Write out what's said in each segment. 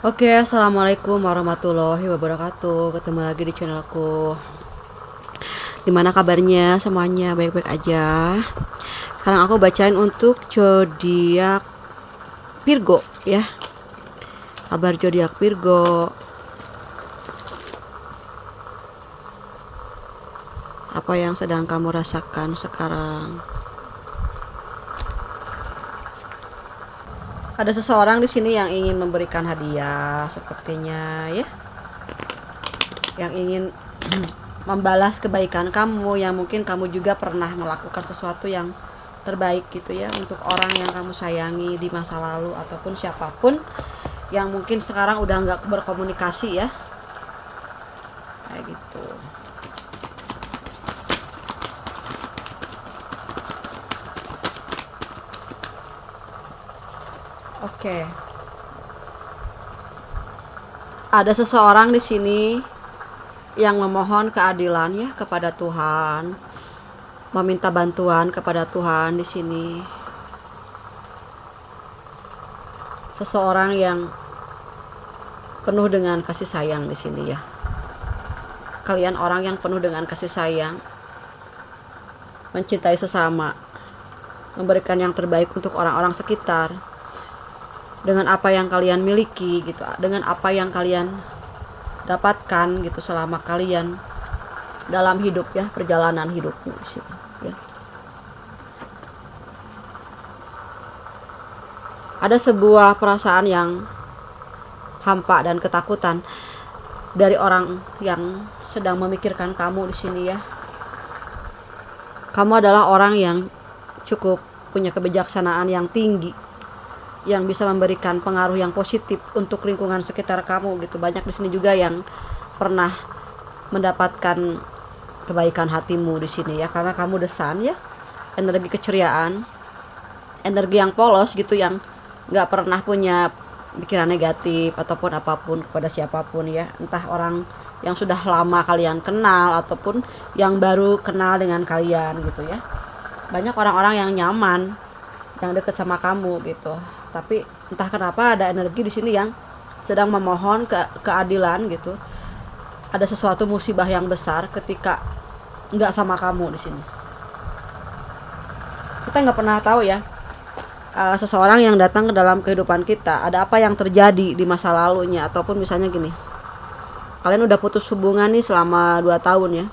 Oke, assalamualaikum warahmatullahi wabarakatuh. Ketemu lagi di channel aku. Gimana kabarnya semuanya? Baik-baik aja. Sekarang aku bacain untuk zodiak Virgo ya. Kabar zodiak Virgo. Apa yang sedang kamu rasakan sekarang? Ada seseorang di sini yang ingin memberikan hadiah, sepertinya ya. Yang ingin membalas kebaikan kamu, yang mungkin kamu juga pernah melakukan sesuatu yang terbaik gitu ya untuk orang yang kamu sayangi di masa lalu, ataupun siapapun yang mungkin sekarang udah nggak berkomunikasi ya, kayak gitu. Oke, ada seseorang di sini yang memohon keadilan ya kepada Tuhan, meminta bantuan kepada Tuhan di sini. Seseorang yang penuh dengan kasih sayang di sini ya. Kalian orang yang penuh dengan kasih sayang, mencintai sesama, memberikan yang terbaik untuk orang-orang sekitar dengan apa yang kalian miliki gitu, dengan apa yang kalian dapatkan gitu selama kalian dalam hidup ya, perjalanan hidupmu di sini ya. Ada sebuah perasaan yang hampa dan ketakutan dari orang yang sedang memikirkan kamu di sini ya. Kamu adalah orang yang cukup punya kebijaksanaan yang tinggi, yang bisa memberikan pengaruh yang positif untuk lingkungan sekitar kamu gitu. Banyak di sini juga yang pernah mendapatkan kebaikan hatimu di sini ya, karena kamu desan ya, energi keceriaan, energi yang polos gitu, yang nggak pernah punya pikiran negatif ataupun apapun kepada siapapun ya, entah orang yang sudah lama kalian kenal ataupun yang baru kenal dengan kalian gitu ya. Banyak orang-orang yang nyaman, yang deket sama kamu gitu, tapi entah kenapa ada energi di sini yang sedang memohon keadilan gitu. Ada sesuatu musibah yang besar ketika nggak sama kamu di sini. Kita nggak pernah tahu ya, seseorang yang datang ke dalam kehidupan kita, ada apa yang terjadi di masa lalunya, ataupun misalnya gini, kalian udah putus hubungan nih selama 2 tahun ya,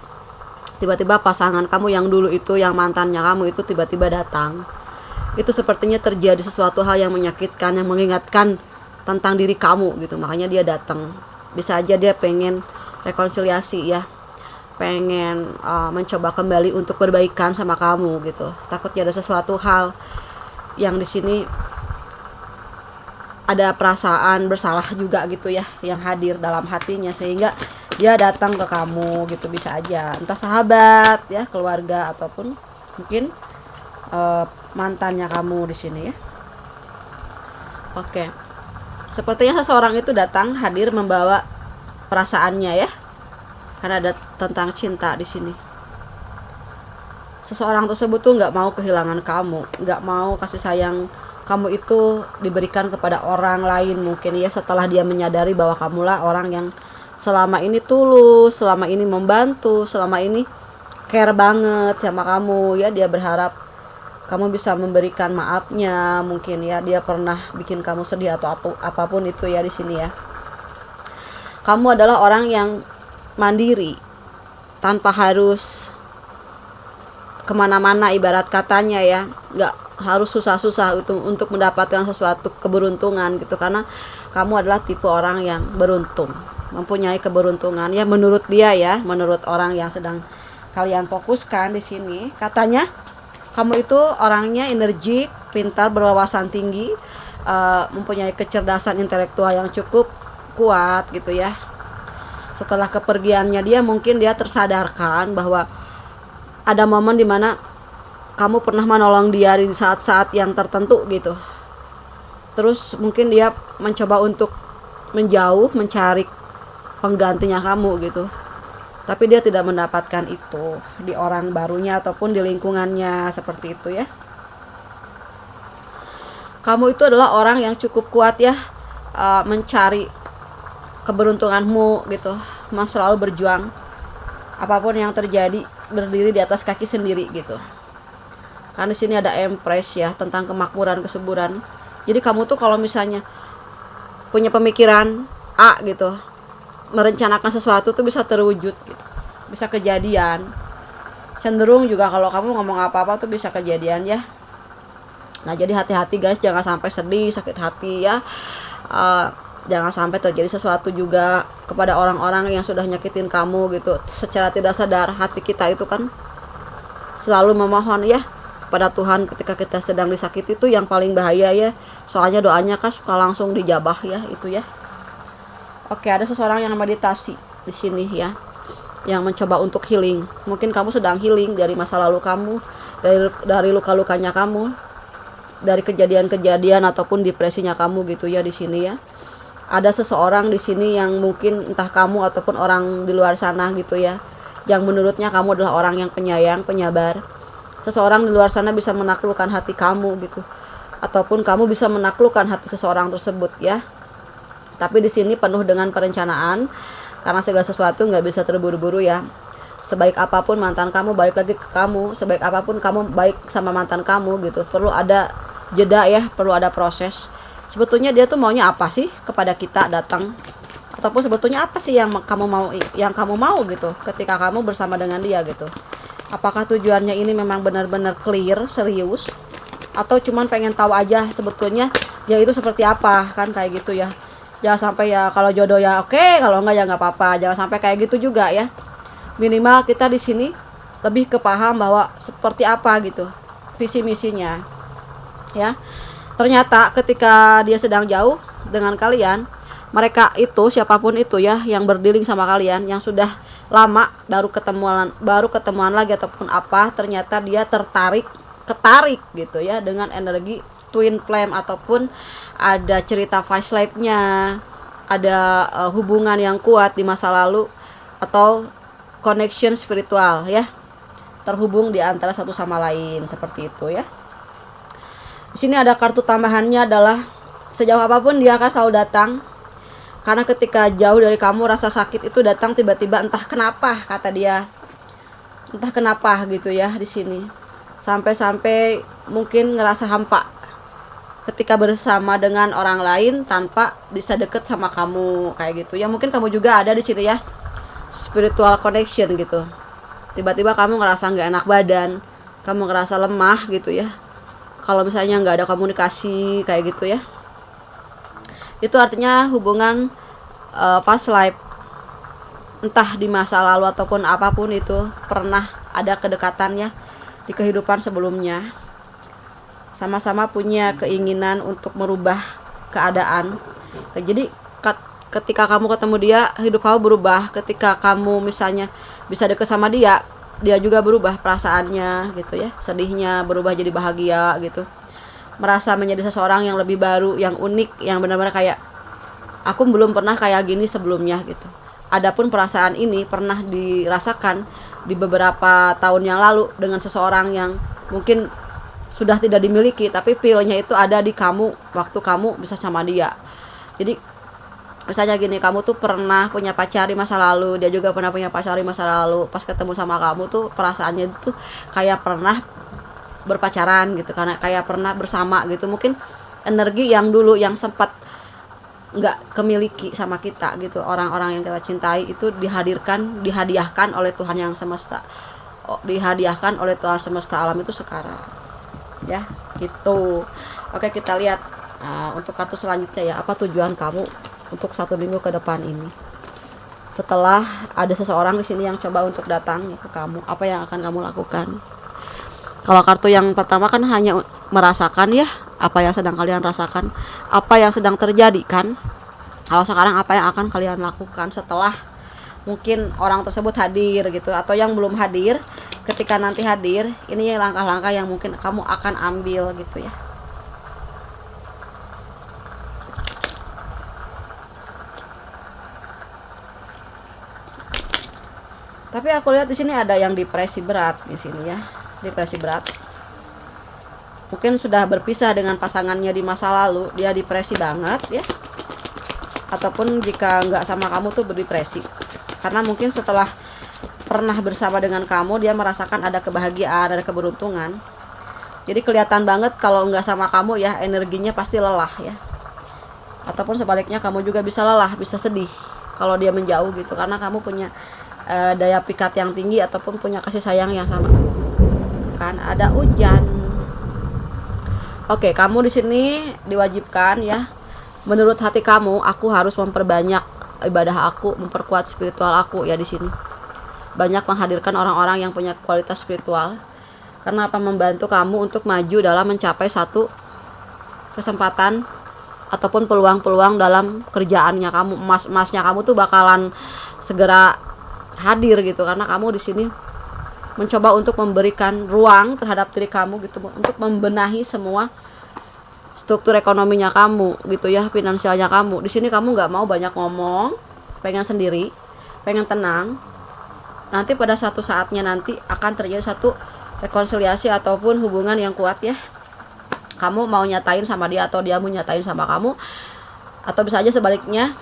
tiba-tiba pasangan kamu yang dulu itu, yang mantannya kamu itu tiba-tiba datang. Itu sepertinya terjadi sesuatu hal yang menyakitkan, yang mengingatkan tentang diri kamu gitu, makanya dia datang. Bisa aja dia pengen rekonsiliasi ya, pengen mencoba kembali untuk berbaikan sama kamu gitu. Takutnya ada sesuatu hal yang di sini ada perasaan bersalah juga gitu ya, yang hadir dalam hatinya, sehingga dia datang ke kamu gitu. Bisa aja entah sahabat ya, keluarga, ataupun mungkin mantannya kamu di sini ya. Oke, sepertinya seseorang itu datang hadir membawa perasaannya ya, karena ada tentang cinta di sini. Seseorang tersebut tuh nggak mau kehilangan kamu, nggak mau kasih sayang kamu itu diberikan kepada orang lain mungkin ya, setelah dia menyadari bahwa kamulah orang yang selama ini tulus, selama ini membantu, selama ini care banget sama kamu ya. Dia berharap kamu bisa memberikan maafnya mungkin ya, dia pernah bikin kamu sedih atau apapun itu ya di sini ya. Kamu adalah orang yang mandiri, tanpa harus kemana-mana ibarat katanya ya, nggak harus susah-susah untuk mendapatkan sesuatu keberuntungan gitu, karena kamu adalah tipe orang yang beruntung, mempunyai keberuntungan ya menurut dia ya, menurut orang yang sedang kalian fokuskan di sini. Katanya kamu itu orangnya energik, pintar, berwawasan tinggi, mempunyai kecerdasan intelektual yang cukup kuat gitu ya. Setelah kepergiannya dia, mungkin dia tersadarkan bahwa ada momen dimana kamu pernah menolong dia di saat-saat yang tertentu gitu. Terus mungkin dia mencoba untuk menjauh, mencari penggantinya kamu gitu, tapi dia tidak mendapatkan itu di orang barunya ataupun di lingkungannya, seperti itu ya. Kamu itu adalah orang yang cukup kuat ya, mencari keberuntunganmu gitu. Mas selalu berjuang, apapun yang terjadi berdiri di atas kaki sendiri gitu. Karena di sini ada Empress ya, tentang kemakmuran, kesuburan. Jadi kamu tuh kalau misalnya punya pemikiran A gitu, merencanakan sesuatu tuh bisa terwujud gitu, bisa kejadian. Cenderung juga kalau kamu ngomong apa-apa tuh bisa kejadian ya. Nah jadi hati-hati guys, jangan sampai sedih, sakit hati ya. Jangan sampai terjadi sesuatu juga kepada orang-orang yang sudah nyakitin kamu gitu. Secara tidak sadar hati kita itu kan selalu memohon ya kepada Tuhan ketika kita sedang disakiti, itu yang paling bahaya ya. Soalnya doanya kan suka langsung dijabah ya itu ya. Oke, ada seseorang yang meditasi di sini ya, yang mencoba untuk healing. Mungkin kamu sedang healing dari masa lalu kamu, dari luka-lukanya kamu, dari kejadian-kejadian ataupun depresinya kamu gitu ya di sini ya. Ada seseorang di sini yang mungkin entah kamu ataupun orang di luar sana gitu ya, yang menurutnya kamu adalah orang yang penyayang, penyabar. Seseorang di luar sana bisa menaklukkan hati kamu gitu, ataupun kamu bisa menaklukkan hati seseorang tersebut ya. Tapi di sini penuh dengan perencanaan, karena segala sesuatu nggak bisa terburu-buru ya. Sebaik apapun mantan kamu balik lagi ke kamu, sebaik apapun kamu baik sama mantan kamu gitu, perlu ada jeda ya, perlu ada proses. Sebetulnya dia tuh maunya apa sih kepada kita datang, ataupun sebetulnya apa sih yang kamu mau gitu ketika kamu bersama dengan dia gitu. Apakah tujuannya ini memang benar-benar clear, serius, atau cuman pengen tahu aja sebetulnya dia itu seperti apa, kan kayak gitu ya. Jangan sampai ya kalau jodoh ya oke, kalau enggak ya nggak apa-apa. Jangan sampai kayak gitu juga ya. Minimal kita di sini lebih ke paham bahwa seperti apa gitu visi misinya ya. Ternyata ketika dia sedang jauh dengan kalian, mereka itu siapapun itu ya yang berdealing sama kalian, yang sudah lama baru ketemuan lagi ataupun apa, ternyata dia ketarik gitu ya dengan energi twin flame, ataupun ada cerita past life-nya, ada hubungan yang kuat di masa lalu, atau connection spiritual ya, terhubung di antara satu sama lain seperti itu ya. Di sini ada kartu tambahannya adalah sejauh apapun dia akan selalu datang. Karena ketika jauh dari kamu, rasa sakit itu datang tiba-tiba, entah kenapa kata dia. Entah kenapa gitu ya di sini. Sampai-sampai mungkin ngerasa hampa ketika bersama dengan orang lain tanpa bisa deket sama kamu kayak gitu ya. Mungkin kamu juga ada di sini ya. Spiritual connection gitu. Tiba-tiba kamu ngerasa nggak enak badan, kamu ngerasa lemah gitu ya. Kalau misalnya nggak ada komunikasi kayak gitu ya, itu artinya hubungan past life, entah di masa lalu ataupun apapun itu, pernah ada kedekatannya di kehidupan sebelumnya. Sama-sama punya keinginan untuk merubah keadaan. Jadi ketika kamu ketemu dia, hidup kamu berubah. Ketika kamu misalnya bisa deket sama dia, dia juga berubah perasaannya gitu ya, sedihnya berubah jadi bahagia gitu, merasa menjadi seseorang yang lebih baru, yang unik, yang benar-benar kayak aku belum pernah kayak gini sebelumnya gitu. Adapun perasaan ini pernah dirasakan di beberapa tahun yang lalu dengan seseorang yang mungkin sudah tidak dimiliki, tapi feel-nya itu ada di kamu waktu kamu bisa sama dia. Jadi misalnya gini, kamu tuh pernah punya pacar di masa lalu, dia juga pernah punya pacar di masa lalu. Pas ketemu sama kamu tuh perasaannya tuh kayak pernah berpacaran gitu, karena kayak pernah bersama gitu. Mungkin energi yang dulu yang sempat nggak kemiliki sama kita gitu, orang-orang yang kita cintai itu dihadiahkan oleh Tuhan yang semesta, dihadiahkan oleh Tuhan semesta alam itu sekarang ya gitu. Oke, kita lihat untuk kartu selanjutnya ya, apa tujuan kamu untuk 1 minggu ke depan ini. Setelah ada seseorang di sini yang coba untuk datang ke kamu, apa yang akan kamu lakukan? Kalau kartu yang pertama kan hanya merasakan ya, apa yang sedang kalian rasakan, apa yang sedang terjadi kan. Kalau sekarang apa yang akan kalian lakukan setelah mungkin orang tersebut hadir gitu, atau yang belum hadir, ketika nanti hadir, ini langkah-langkah yang mungkin kamu akan ambil gitu ya. Tapi aku lihat di sini ada yang depresi berat di sini ya, depresi berat. Mungkin sudah berpisah dengan pasangannya di masa lalu, dia depresi banget ya. ataupun jika nggak sama kamu tuh berdepresi. Karena mungkin setelah pernah bersama dengan kamu dia merasakan ada kebahagiaan, ada keberuntungan. Jadi kelihatan banget kalau nggak sama kamu ya energinya pasti lelah ya. Ataupun sebaliknya kamu juga bisa lelah, bisa sedih kalau dia menjauh gitu, karena kamu punya daya pikat yang tinggi ataupun punya kasih sayang yang sama. Kan ada hujan. Oke, kamu di sini diwajibkan ya. Menurut hati kamu, aku harus memperbanyak ibadah aku, memperkuat spiritual aku ya di sini. Banyak menghadirkan orang-orang yang punya kualitas spiritual. Karena apa? Membantu kamu untuk maju dalam mencapai satu kesempatan ataupun peluang-peluang dalam kerjaannya kamu. Emasnya kamu tuh bakalan segera hadir gitu, karena kamu di sini mencoba untuk memberikan ruang terhadap diri kamu gitu, untuk membenahi semua struktur ekonominya kamu gitu ya, finansialnya kamu. Di sini kamu nggak mau banyak ngomong, pengen sendiri, pengen tenang. Nanti pada satu saatnya nanti akan terjadi satu rekonsiliasi ataupun hubungan yang kuat ya. Kamu mau nyatain sama dia atau dia mau nyatain sama kamu, atau bisa aja sebaliknya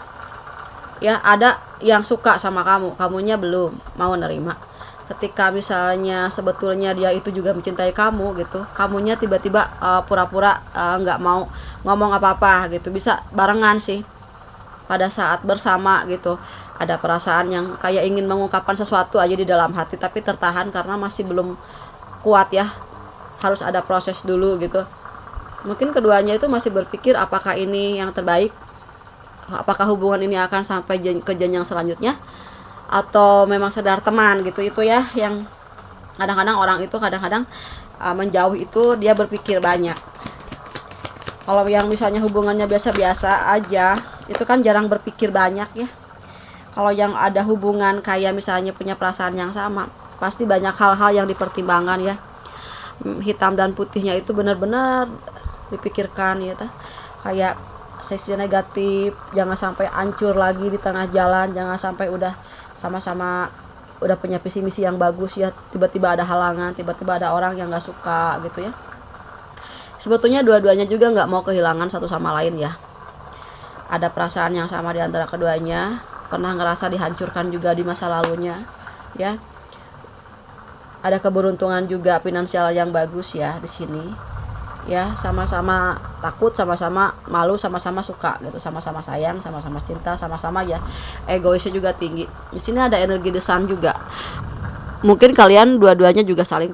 ya, ada yang suka sama kamu, kamunya belum mau nerima. Ketika misalnya sebetulnya dia itu juga mencintai kamu gitu, kamunya tiba-tiba pura-pura nggak mau ngomong apa-apa gitu. Bisa barengan sih pada saat bersama gitu, ada perasaan yang kayak ingin mengungkapkan sesuatu aja di dalam hati, tapi tertahan karena masih belum kuat ya, harus ada proses dulu gitu. Mungkin keduanya itu masih berpikir apakah ini yang terbaik, apakah hubungan ini akan sampai ke jenjang selanjutnya, atau memang sedar teman gitu. Itu ya yang kadang-kadang orang itu menjauh itu dia berpikir banyak. Kalau yang misalnya hubungannya biasa-biasa aja, itu kan jarang berpikir banyak ya. Kalau yang ada hubungan kayak misalnya punya perasaan yang sama, pasti banyak hal-hal yang dipertimbangkan ya. Hitam dan putihnya itu benar-benar dipikirkan ya. Kayak sisi negatif jangan sampai hancur lagi di tengah jalan, jangan sampai udah sama-sama udah punya visi misi yang bagus ya, tiba-tiba ada halangan, tiba-tiba ada orang yang nggak suka gitu ya. Sebetulnya dua-duanya juga nggak mau kehilangan satu sama lain ya. Ada perasaan yang sama di antara keduanya, pernah ngerasa dihancurkan juga di masa lalunya ya. Ada keberuntungan juga finansial yang bagus ya di sini ya. Sama-sama takut, sama-sama malu, sama-sama suka gitu, sama-sama sayang, sama-sama cinta, sama-sama ya egoisnya juga tinggi. Di sini ada energi The Sun juga. Mungkin kalian dua-duanya juga saling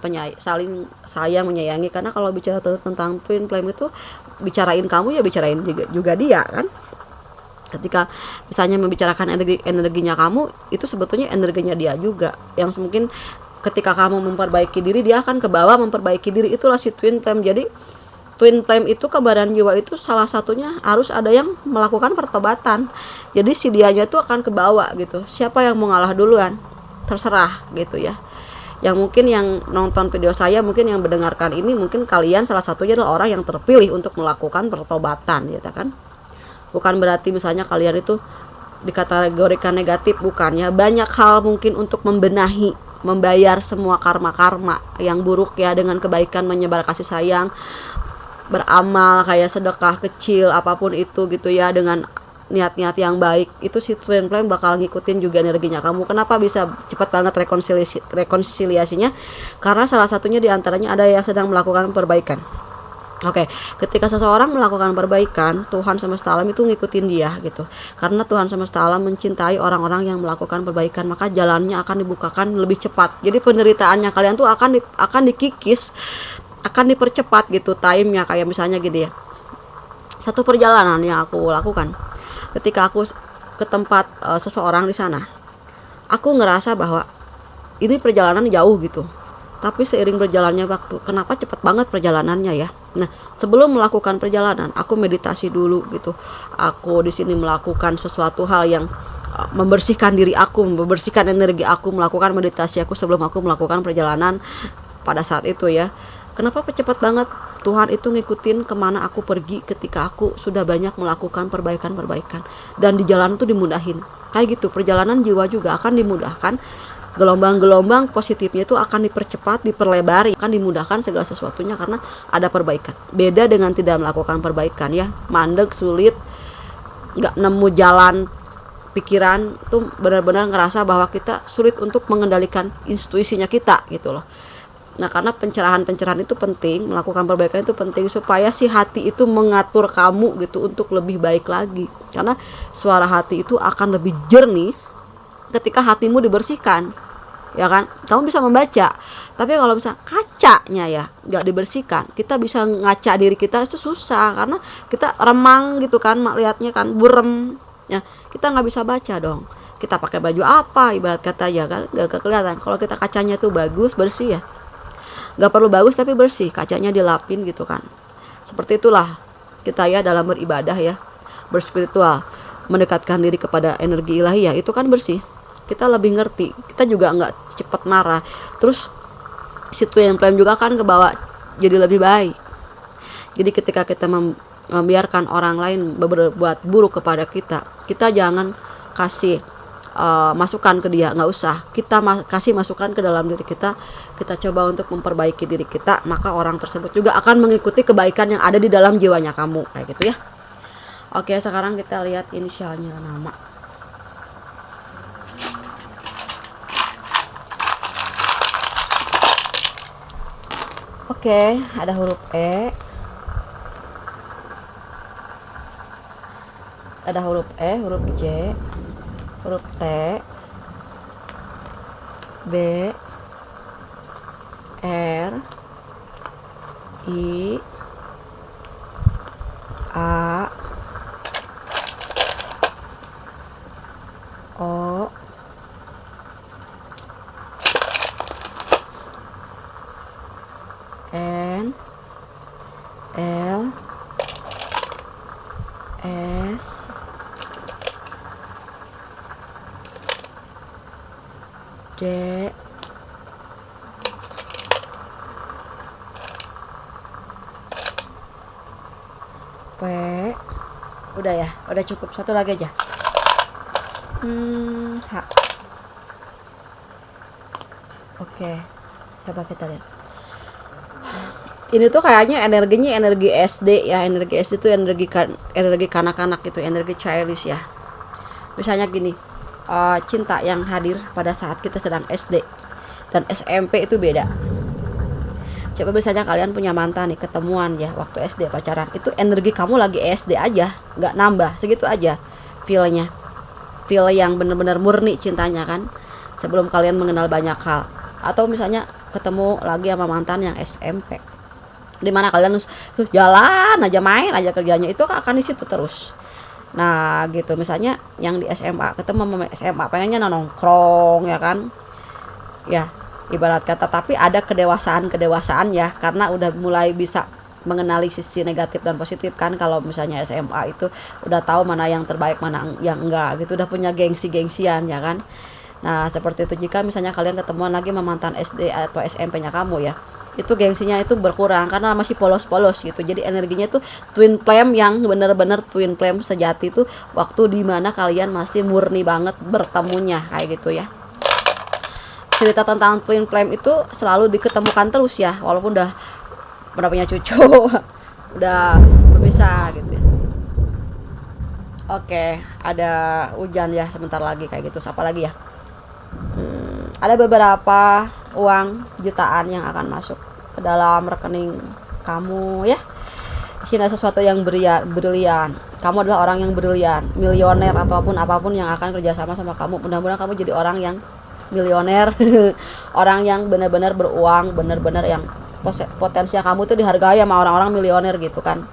sayang menyayangi, karena kalau bicara tentang twin flame itu bicarain kamu ya bicarain juga dia kan. Ketika misalnya membicarakan energinya kamu, itu sebetulnya energinya dia juga, yang mungkin ketika kamu memperbaiki diri, dia akan ke bawah memperbaiki diri. Itulah si twin flame. Jadi twin flame itu kembaran jiwa itu salah satunya harus ada yang melakukan pertobatan. Jadi si dianya itu akan ke bawah gitu. Siapa yang mau ngalah duluan terserah gitu ya. Yang mungkin yang nonton video saya, mungkin yang mendengarkan ini, mungkin kalian salah satunya adalah orang yang terpilih untuk melakukan pertobatan gitu kan. Bukan berarti misalnya kalian itu dikategorikan negatif, bukan ya. Banyak hal mungkin untuk membenahi, membayar semua karma-karma yang buruk ya, dengan kebaikan, menyebar kasih sayang, beramal kayak sedekah kecil apapun itu gitu ya, dengan niat-niat yang baik. Itu si twin flame bakal ngikutin juga energinya kamu. Kenapa bisa cepat banget rekonsiliasinya? Karena salah satunya diantaranya ada yang sedang melakukan perbaikan. Oke, ketika seseorang melakukan perbaikan, Tuhan semesta alam itu ngikutin dia gitu. Karena Tuhan semesta alam mencintai orang-orang yang melakukan perbaikan, maka jalannya akan dibukakan lebih cepat. Jadi penderitaannya kalian tuh akan dikikis, akan dipercepat gitu time-nya. Kayak misalnya gitu ya, satu perjalanan yang aku lakukan, ketika aku ke tempat seseorang di sana, aku ngerasa bahwa ini perjalanan jauh gitu. Tapi seiring berjalannya waktu, kenapa cepat banget perjalanannya ya? Nah, sebelum melakukan perjalanan, aku meditasi dulu gitu. Aku di sini melakukan sesuatu hal yang membersihkan diri aku, membersihkan energi aku, melakukan meditasi aku sebelum aku melakukan perjalanan pada saat itu ya. Kenapa cepat banget? Tuhan itu ngikutin kemana aku pergi ketika aku sudah banyak melakukan perbaikan-perbaikan. Dan di jalan itu dimudahin. Kayak gitu, perjalanan jiwa juga akan dimudahkan. Gelombang-gelombang positifnya itu akan dipercepat, diperlebar, akan dimudahkan segala sesuatunya karena ada perbaikan. Beda dengan tidak melakukan perbaikan ya, mandek, sulit, nggak nemu jalan pikiran tuh, benar-benar ngerasa bahwa kita sulit untuk mengendalikan intuisinya kita gitu loh. Nah, karena pencerahan itu penting, melakukan perbaikan itu penting supaya si hati itu mengatur kamu gitu untuk lebih baik lagi. Karena suara hati itu akan lebih jernih ketika hatimu dibersihkan, ya kan? Kamu bisa membaca. Tapi kalau misalnya kacanya ya nggak dibersihkan, kita bisa ngaca diri kita itu susah karena kita remang gitu kan, lihatnya kan burem. Ya, kita nggak bisa baca dong. Kita pakai baju apa, ibarat kata ya kan, nggak kelihatan. Kalau kita kacanya tuh bagus, bersih ya. Nggak perlu bagus tapi bersih, kacanya dilapin gitu kan. Seperti itulah kita ya dalam beribadah ya, berspiritual, mendekatkan diri kepada energi ilahi ya, itu kan bersih. Kita lebih ngerti, kita juga nggak cepat marah. Terus situ yang flame juga kan ke bawah jadi lebih baik. Jadi ketika kita membiarkan orang lain berbuat buruk kepada kita, kita jangan kasih masukan ke dia, nggak usah. Kita kasih masukan ke dalam diri kita. Kita coba untuk memperbaiki diri kita, maka orang tersebut juga akan mengikuti kebaikan yang ada di dalam jiwanya kamu, kayak gitu ya. Oke, sekarang kita lihat inisialnya, nama. Oke, ada huruf E, ada huruf E, huruf J, huruf T, B, R, I, A, O, N, L, S, D, P. Udah ya, udah cukup. Satu lagi aja. H. Oke, coba kita lihat. Ini tuh kayaknya energinya energi SD ya, energi SD itu energi kanak-kanak gitu, energi childish ya. Misalnya gini, cinta yang hadir pada saat kita sedang SD dan SMP itu beda. Coba misalnya kalian punya mantan nih, ketemuan ya waktu SD pacaran, itu energi kamu lagi SD aja, nggak nambah, segitu aja feelnya, feel yang bener-bener murni cintanya kan, sebelum kalian mengenal banyak hal. Atau misalnya ketemu lagi sama mantan yang SMP, dimana kalian tuh jalan aja, main aja, kerjanya itu akan di situ terus. Nah gitu, misalnya yang di SMA ketemu sama SMA, pengennya nongkrong ya kan ya, ibarat kata. Tapi ada kedewasaan ya, karena udah mulai bisa mengenali sisi negatif dan positif kan. Kalau misalnya SMA itu udah tahu mana yang terbaik, mana yang enggak gitu, udah punya gengsian ya kan. Nah seperti itu, jika misalnya kalian ketemuan lagi sama mantan SD atau SMP-nya kamu ya, itu gengsinya itu berkurang karena masih polos-polos gitu. Jadi energinya tuh twin flame, yang bener-bener twin flame sejati tuh waktu dimana kalian masih murni banget bertemunya, kayak gitu ya. Cerita tentang twin flame itu selalu diketemukan terus ya, walaupun udah punya cucu, udah berpisah gitu ya. Oke, ada hujan ya sebentar lagi kayak gitu. Siapa lagi ya? Ada beberapa uang jutaan yang akan masuk ke dalam rekening kamu ya. Di sini ada sesuatu yang brilian. Kamu adalah orang yang brilian, milioner ataupun apapun yang akan kerjasama sama kamu. Mudah-mudahan kamu jadi orang yang milioner, orang yang benar-benar beruang, benar-benar yang potensial kamu tuh dihargai sama orang-orang milioner gitu kan.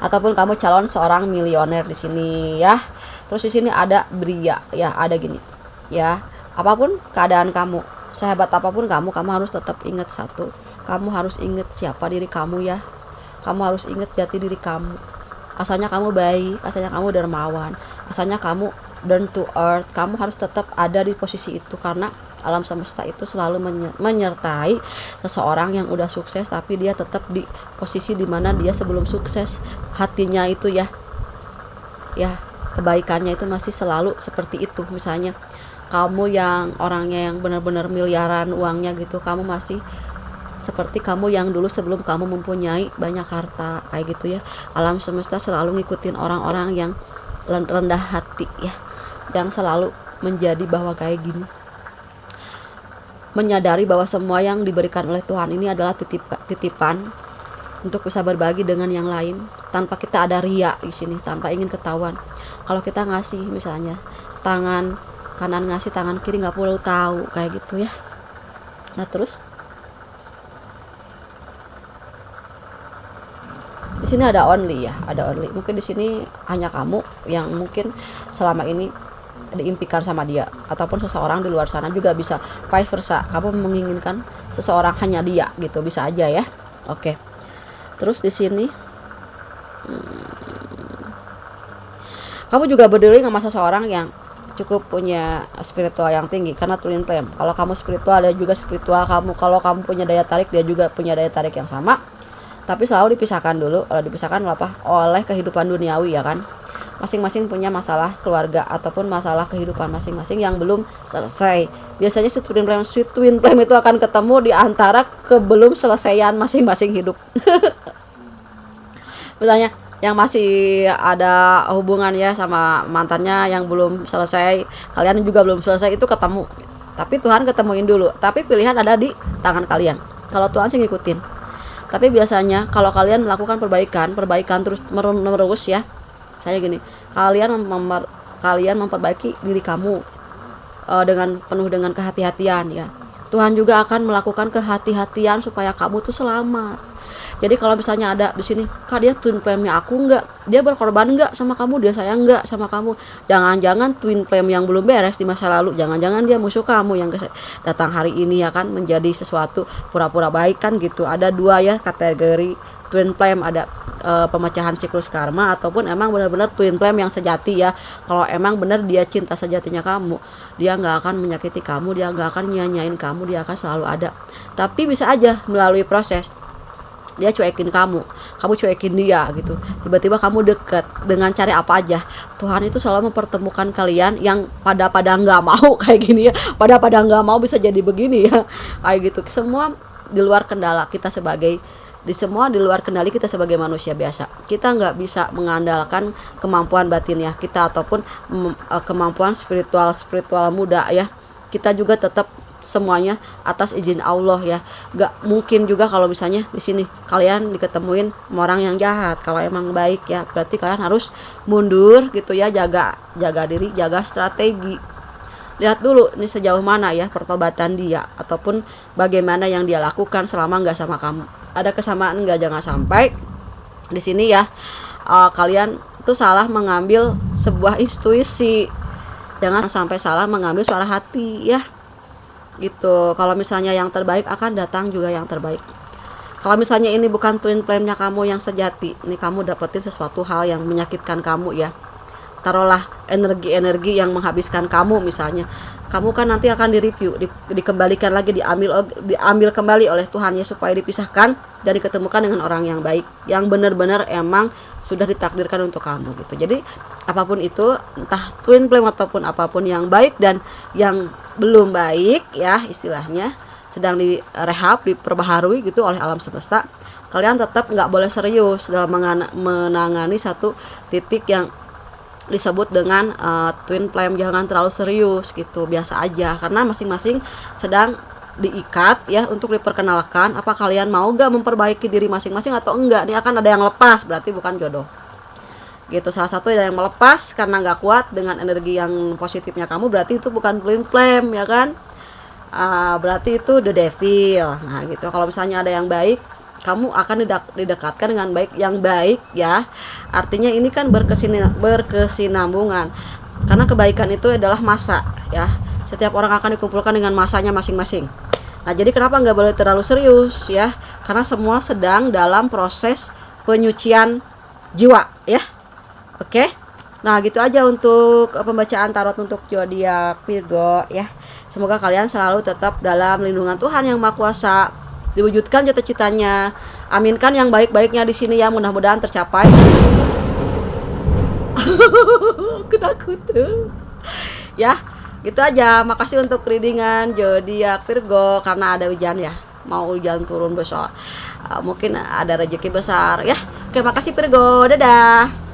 Ataupun kamu calon seorang milioner di sini ya. Terus di sini ada Bria ya, ada gini ya. Apapun keadaan kamu, sehebat apapun kamu harus tetap ingat satu. Kamu harus ingat siapa diri kamu ya. Kamu harus ingat jati diri kamu. Asalnya kamu baik, asalnya kamu dermawan, asalnya kamu down to earth. Kamu harus tetap ada di posisi itu, karena alam semesta itu selalu menyertai seseorang yang udah sukses, tapi dia tetap di posisi dimana dia sebelum sukses. Hatinya itu ya kebaikannya itu masih selalu seperti itu. Misalnya kamu yang orangnya yang benar-benar miliaran uangnya gitu, kamu masih seperti kamu yang dulu sebelum kamu mempunyai banyak harta, kayak gitu ya. Alam semesta selalu ngikutin orang-orang yang rendah hati ya, yang selalu menjadi bahwa kayak gini, menyadari bahwa semua yang diberikan oleh Tuhan ini adalah titipan untuk bisa berbagi dengan yang lain tanpa kita ada ria di sini, tanpa ingin ketahuan. Kalau kita ngasih misalnya, tangan kanan ngasih, tangan kiri nggak perlu tahu kayak gitu ya. Nah terus di sini ada only ya, ada only. Mungkin di sini hanya kamu yang mungkin selama ini diimpikan sama dia, ataupun seseorang di luar sana juga bisa vice versa. Kamu menginginkan seseorang hanya dia gitu, bisa aja ya. Oke. Terus di sini kamu juga berdiri sama seseorang yang cukup punya spiritual yang tinggi, karena twin flame. Kalau kamu spiritual, dia juga spiritual kamu. Kalau kamu punya daya tarik, dia juga punya daya tarik yang sama. Tapi selalu dipisahkan dulu. Dipisahkan apa? Oleh kehidupan duniawi ya kan. Masing-masing punya masalah keluarga ataupun masalah kehidupan masing-masing yang belum selesai. Biasanya si twin flame itu akan ketemu di antara kebelum selesaian masing-masing hidup. Misalnya yang masih ada hubungan ya sama mantannya yang belum selesai, kalian juga belum selesai, itu ketemu. Tapi Tuhan ketemuin dulu. Tapi pilihan ada di tangan kalian. Kalau Tuhan sih ngikutin. Tapi biasanya kalau kalian melakukan perbaikan terus menerus ya. Saya gini, kalian memperbaiki diri kamu dengan penuh dengan kehati-hatian ya. Tuhan juga akan melakukan kehati-hatian supaya kamu tuh selamat. Jadi kalau misalnya ada di sini, Kak dia twin flame-nya aku enggak, dia berkorban enggak sama kamu, dia sayang enggak sama kamu. Jangan-jangan twin flame yang belum beres di masa lalu, jangan-jangan dia musuh kamu yang datang hari ini ya kan, menjadi sesuatu pura-pura baik kan gitu. Ada dua ya kategori twin flame, ada pemecahan siklus karma ataupun emang benar-benar twin flame yang sejati ya. Kalau emang benar dia cinta sejatinya kamu, dia nggak akan menyakiti kamu, dia nggak akan nyanyain kamu, dia akan selalu ada. Tapi bisa aja melalui proses dia cuekin kamu cuekin dia gitu. Tiba-tiba kamu deket dengan cara apa aja. Tuhan itu selalu mempertemukan kalian yang pada nggak mau kayak gini ya, pada nggak mau bisa jadi begini ya, kayak gitu. Semua di luar kendala kita sebagai di luar kendali kita sebagai manusia biasa. Kita nggak bisa mengandalkan kemampuan batin ya kita ataupun kemampuan spiritual muda ya. Kita juga tetap semuanya atas izin Allah ya. Gak mungkin juga kalau misalnya di sini kalian diketemuin sama orang yang jahat. Kalau emang baik ya, berarti kalian harus mundur gitu ya, jaga diri, jaga strategi. Lihat dulu nih sejauh mana ya pertobatan dia ataupun bagaimana yang dia lakukan selama nggak sama kamu. Ada kesamaan nggak? Jangan sampai di sini ya kalian tuh salah mengambil sebuah intuisi. Jangan sampai salah mengambil suara hati ya. Gitu. Kalau misalnya yang terbaik akan datang juga yang terbaik. Kalau misalnya ini bukan twin flame-nya kamu yang sejati, ini kamu dapetin sesuatu hal yang menyakitkan kamu ya. Taruhlah energi yang menghabiskan kamu misalnya. Kamu kan nanti akan direview, dikembalikan lagi, diambil kembali oleh Tuhan ya, supaya dipisahkan dan diketemukan dengan orang yang baik, yang benar-benar emang sudah ditakdirkan untuk kamu gitu. Jadi apapun itu, entah twin flame ataupun apapun yang baik dan yang belum baik ya istilahnya, sedang direhab, diperbaharui gitu oleh alam semesta, kalian tetap nggak boleh serius dalam menangani satu titik yang disebut dengan twin flame. Jangan terlalu serius gitu, biasa aja, karena masing-masing sedang diikat ya untuk diperkenalkan apa kalian mau gak memperbaiki diri masing-masing atau enggak. Ini akan ada yang lepas, berarti bukan jodoh gitu. Salah satu yang melepas karena nggak kuat dengan energi yang positifnya kamu, berarti itu bukan twin flame ya kan. Berarti itu the devil. Nah gitu. Kalau misalnya ada yang baik, kamu akan didekatkan dengan baik yang baik ya. Artinya ini kan berkesinambungan, karena kebaikan itu adalah masa ya. Setiap orang akan dikumpulkan dengan masanya masing-masing. Nah jadi kenapa nggak boleh terlalu serius ya, karena semua sedang dalam proses penyucian jiwa ya. Oke. Nah gitu aja untuk pembacaan tarot untuk zodiak Virgo ya. Semoga kalian selalu tetap dalam lindungan Tuhan yang Maha Kuasa, diwujudkan cita-citanya. Aminkan yang baik-baiknya di sini ya, mudah-mudahan tercapai. Takut ya. Gitu aja. Makasih untuk readingan zodiak Virgo, karena ada hujan ya, mau hujan turun besar, mungkin ada rezeki besar ya. Oke, makasih Virgo, dadah.